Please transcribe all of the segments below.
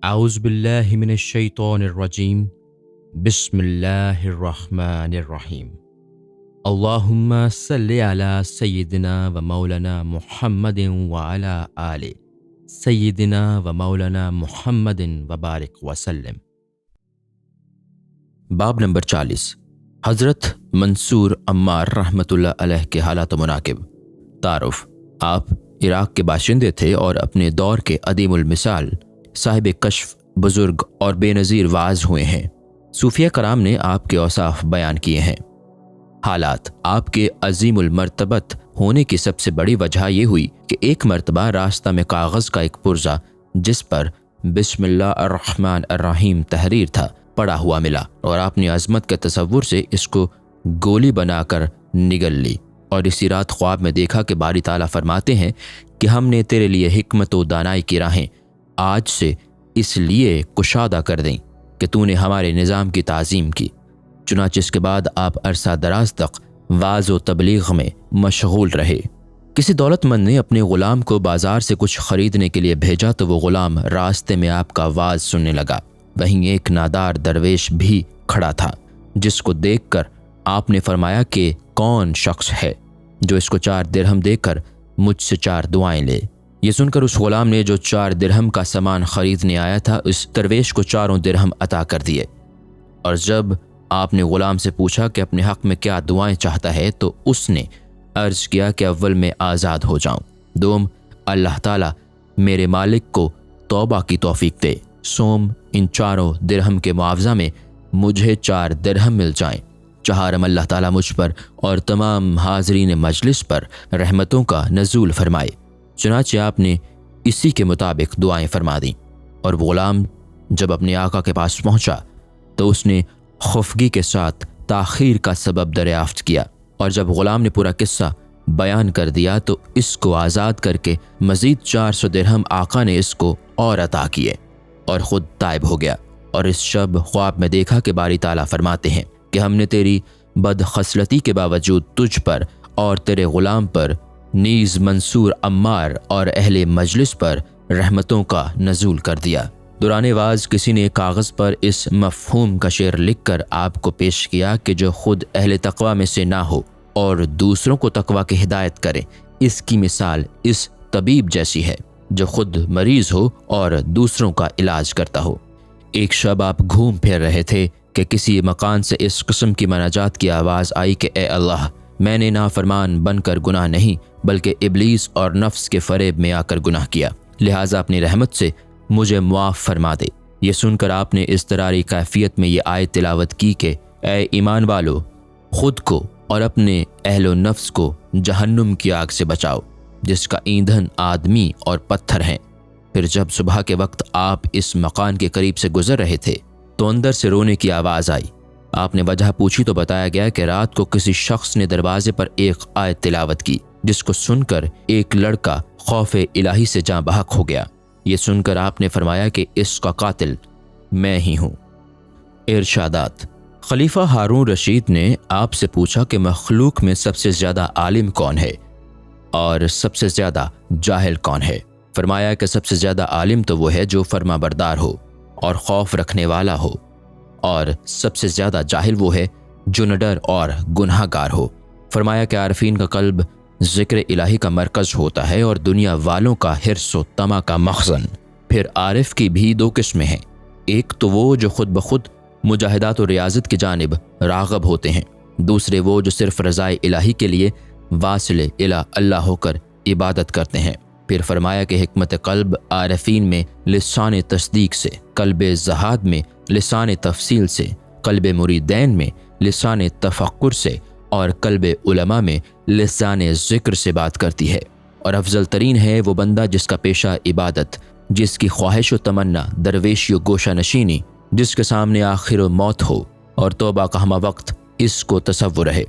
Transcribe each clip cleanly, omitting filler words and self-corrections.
اعوذ باللہ من الشیطان الرجیم بسم اللہ الرحمن الرحیم اللہم صلی علی سیدنا و مولانا محمد وعلی آل سیدنا و مولانا محمد وبارک وسلم۔ باب نمبر 40۔ حضرت منصور عمار رحمۃ اللہ علیہ کے حالات و مناقب۔ تعارف: آپ عراق کے باشندے تھے اور اپنے دور کے عدیم المثال، صاحب کشف، بزرگ اور بے نظیر واعظ ہوئے ہیں۔ صوفیہ کرام نے آپ کے اوصاف بیان کیے ہیں۔ حالات: آپ کے عظیم المرتبت ہونے کی سب سے بڑی وجہ یہ ہوئی کہ ایک مرتبہ راستہ میں کاغذ کا ایک پرزہ جس پر بسم اللہ الرحمن الرحیم تحریر تھا پڑا ہوا ملا، اور آپ نے عظمت کے تصور سے اس کو گولی بنا کر نگل لی، اور اسی رات خواب میں دیکھا کہ باری تعالیٰ فرماتے ہیں کہ ہم نے تیرے لیے حکمت و دانائی کی راہیں آج سے اس لیے کشادہ کر دیں کہ تو نے ہمارے نظام کی تعظیم کی۔ چنانچہ اس کے بعد آپ عرصہ دراز تک واعظ و تبلیغ میں مشغول رہے۔ کسی دولت مند نے اپنے غلام کو بازار سے کچھ خریدنے کے لیے بھیجا تو وہ غلام راستے میں آپ کا واعظ سننے لگا۔ وہیں ایک نادار درویش بھی کھڑا تھا، جس کو دیکھ کر آپ نے فرمایا کہ کون شخص ہے جو اس کو 4 درہم دے کر مجھ سے 4 دعائیں لے۔ یہ سن کر اس غلام نے جو 4 درہم کا سامان خریدنے آیا تھا اس درویش کو 4 درہم عطا کر دیے، اور جب آپ نے غلام سے پوچھا کہ اپنے حق میں کیا دعائیں چاہتا ہے تو اس نے عرض کیا کہ اول میں آزاد ہو جاؤں، دوم اللہ تعالیٰ میرے مالک کو توبہ کی توفیق دے، سوم ان 4 درہم کے معاوضہ میں مجھے 4 درہم مل جائیں، چہارم اللہ تعالیٰ مجھ پر اور تمام حاضرین مجلس پر رحمتوں کا نزول فرمائے۔ چنانچہ آپ نے اسی کے مطابق دعائیں فرما دیں، اور وہ غلام جب اپنے آقا کے پاس پہنچا تو اس نے خفگی کے ساتھ تاخیر کا سبب دریافت کیا، اور جب غلام نے پورا قصہ بیان کر دیا تو اس کو آزاد کر کے مزید 400 درہم آقا نے اس کو اور عطا کیے، اور خود تائب ہو گیا۔ اور اس شب خواب میں دیکھا کہ باری تعالیٰ فرماتے ہیں کہ ہم نے تیری بد خصلتی کے باوجود تجھ پر اور تیرے غلام پر نیز منصور عمار اور اہل مجلس پر رحمتوں کا نزول کر دیا۔ دوران واعظ کسی نے کاغذ پر اس مفہوم کا شعر لکھ کر آپ کو پیش کیا کہ جو خود اہل تقوی میں سے نہ ہو اور دوسروں کو تقوی کی ہدایت کرے، اس کی مثال اس طبیب جیسی ہے جو خود مریض ہو اور دوسروں کا علاج کرتا ہو۔ ایک شب آپ گھوم پھر رہے تھے کہ کسی مکان سے اس قسم کی مناجات کی آواز آئی کہ اے اللہ، میں نے نافرمان بن کر گناہ نہیں بلکہ ابلیس اور نفس کے فریب میں آ کر گناہ کیا، لہٰذا اپنی رحمت سے مجھے معاف فرما دے۔ یہ سن کر آپ نے اضطراری کیفیت میں یہ آیت تلاوت کی کہ اے ایمان والو، خود کو اور اپنے اہل و نفس کو جہنم کی آگ سے بچاؤ جس کا ایندھن آدمی اور پتھر ہیں۔ پھر جب صبح کے وقت آپ اس مکان کے قریب سے گزر رہے تھے تو اندر سے رونے کی آواز آئی۔ آپ نے وجہ پوچھی تو بتایا گیا کہ رات کو کسی شخص نے دروازے پر ایک آیت تلاوت کی جس کو سن کر ایک لڑکا خوف الہی سے جاں بحق ہو گیا۔ یہ سن کر آپ نے فرمایا کہ اس کا قاتل میں ہی ہوں۔ ارشادات: خلیفہ ہارون رشید نے آپ سے پوچھا کہ مخلوق میں سب سے زیادہ عالم کون ہے اور سب سے زیادہ جاہل کون ہے؟ فرمایا کہ سب سے زیادہ عالم تو وہ ہے جو فرما بردار ہو اور خوف رکھنے والا ہو، اور سب سے زیادہ جاہل وہ ہے جو نڈر اور گناہ گار ہو۔ فرمایا کہ عارفین کا قلب ذکر الہی کا مرکز ہوتا ہے اور دنیا والوں کا حرص و طمع کا مخزن۔ پھر عارف کی بھی 2 قسمیں ہیں، ایک تو وہ جو خود بخود مجاہدات و ریاضت کی جانب راغب ہوتے ہیں، دوسرے وہ جو صرف رضائے الہی کے لیے واصل الی اللہ ہو کر عبادت کرتے ہیں۔ پھر فرمایا کہ حکمت قلب عارفین میں لسان تصدیق سے، قلب زہاد میں لسان تفصیل سے، قلب مریدین میں لسان تفکر سے، اور قلب علماء میں لسان ذکر سے بات کرتی ہے، اور افضل ترین ہے وہ بندہ جس کا پیشہ عبادت، جس کی خواہش و تمنا درویشی و گوشہ نشینی، جس کے سامنے آخر و موت ہو اور توبہ کا ہمہ وقت اس کو تصور ہے۔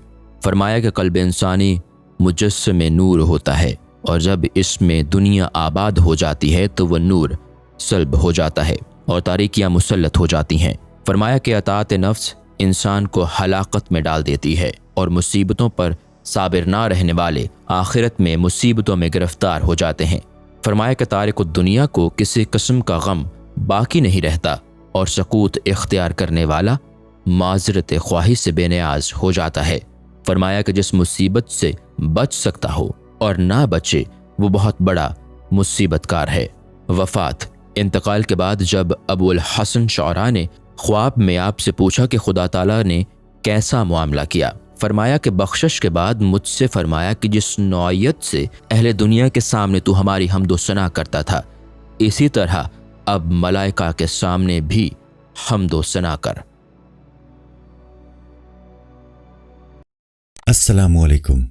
فرمایا کہ قلب انسانی مجسم نور ہوتا ہے، اور جب اس میں دنیا آباد ہو جاتی ہے تو وہ نور سلب ہو جاتا ہے اور تاریکیاں مسلط ہو جاتی ہیں۔ فرمایا کہ اطاعت نفس انسان کو ہلاکت میں ڈال دیتی ہے، اور مصیبتوں پر صابر نہ رہنے والے آخرت میں مصیبتوں میں گرفتار ہو جاتے ہیں۔ فرمایا کہ تارک الدنیا کو کسی قسم کا غم باقی نہیں رہتا اور سکوت اختیار کرنے والا معذرت خواہی سے بے نیاز ہو جاتا ہے۔ فرمایا کہ جس مصیبت سے بچ سکتا ہو اور نہ بچے وہ بہت بڑا مصیبت کار ہے۔ وفات، انتقال کے بعد جب ابو الحسن شعراء نے خواب میں آپ سے پوچھا کہ خدا تعالیٰ نے کیسا معاملہ کیا، فرمایا کہ بخشش کے بعد مجھ سے فرمایا کہ جس نوعیت سے اہل دنیا کے سامنے تو ہماری حمد و ثنا کرتا تھا، اسی طرح اب ملائکہ کے سامنے بھی حمد و ثنا کر۔ السلام علیکم۔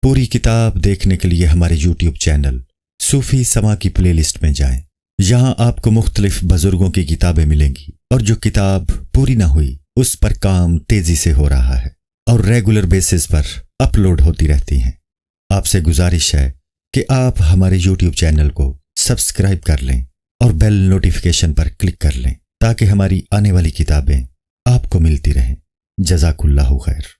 پوری کتاب دیکھنے کے لیے ہمارے یوٹیوب چینل صوفی سما کی پلے لسٹ میں جائیں۔ یہاں آپ کو مختلف بزرگوں کی کتابیں ملیں گی، اور جو کتاب پوری نہ ہوئی اس پر کام تیزی سے ہو رہا ہے اور ریگولر بیسس پر اپلوڈ ہوتی رہتی ہیں۔ آپ سے گزارش ہے کہ آپ ہمارے یوٹیوب چینل کو سبسکرائب کر لیں اور بیل نوٹیفیکیشن پر کلک کر لیں تاکہ ہماری آنے والی کتابیں آپ کو ملتی رہیں۔ جزاک اللہ خیر۔